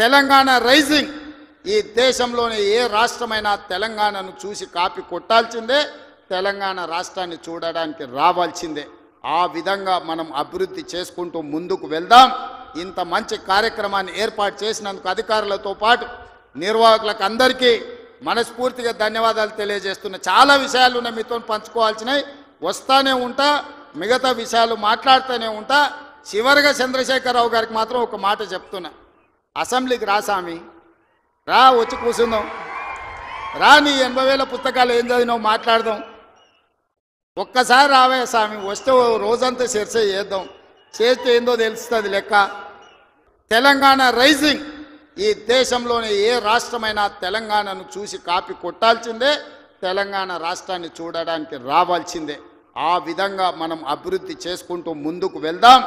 Telangana rising ఈ దేశంలోని ఏ రాష్ట్రమైనా తెలంగాణను చూసి కాపీ కొట్టాల్సిందే, తెలంగాణ రాష్ట్రాన్ని చూడడానికి రావాల్సిందే. ఆ విధంగా మనం అభివృద్ధి చేసుకుంటూ ముందుకు వెళ్దాం. ఇంత మంచి కార్యక్రమాన్ని ఏర్పాటు చేసినందుకు అధికారులతో పాటు నిర్వాహకులకు అందరికీ మనస్ఫూర్తిగా ధన్యవాదాలు తెలియజేస్తున్నా. చాలా విషయాలు ఉన్నాయి మీతో పంచుకోవాల్సినవి, వస్తానే ఉంటా, మిగతా విషయాలు మాట్లాడుతూనే ఉంటా. చివరిగా చంద్రశేఖరరావు గారికి మాత్రం ఒక మాట చెప్తున్నా, అసెంబ్లీకి రా స్వామి, రా, వచ్చి కూర్చుందాం, రా, నీ 80,000 పుస్తకాలు ఏం చదివినావు మాట్లాడదాం, ఒక్కసారి రావే స్వామి, వస్తే రోజంతా చర్చ చేద్దాం, చేస్తే ఏందో తెలుస్తుంది లెక్క. తెలంగాణ రైజింగ్ ఈ దేశంలోని ఏ రాష్ట్రమైనా తెలంగాణను చూసి కాపీ కొట్టాల్సిందే, తెలంగాణ రాష్ట్రాన్ని చూడడానికి రావాల్సిందే. ఆ విధంగా మనం అభివృద్ధి చేసుకుంటూ ముందుకు వెళ్దాం.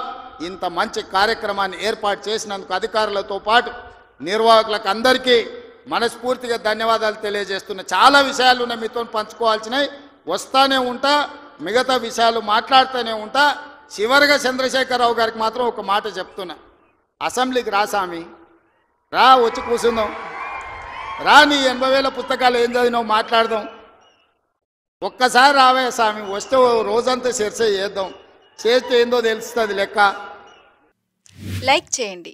ఇంత మంచి కార్యక్రమాన్ని ఏర్పాటు చేసినందుకు అధికారులతో పాటు నిర్వాహకులకు అందరికీ మనస్ఫూర్తిగా ధన్యవాదాలు తెలియజేస్తున్నా. చాలా విషయాలు ఉన్నాయి మీతో పంచుకోవాల్సినవి, వస్తానే ఉంటా, మిగతా విషయాలు మాట్లాడుతూనే ఉంటా. చివరిగా చంద్రశేఖరరావు గారికి మాత్రం ఒక మాట చెప్తున్నా, అసెంబ్లీకి రా స్వామి, రా, వచ్చి కూర్చుందాం, రా, నీ 80,000 పుస్తకాలు ఏం చదివినావు మాట్లాడదాం, ఒక్కసారి రావే స్వామి, వస్తే రోజంతా చర్చ చేద్దాం, చేస్తే ఏందో తెలుస్తుంది లెక్క. లైక్ చేయండి,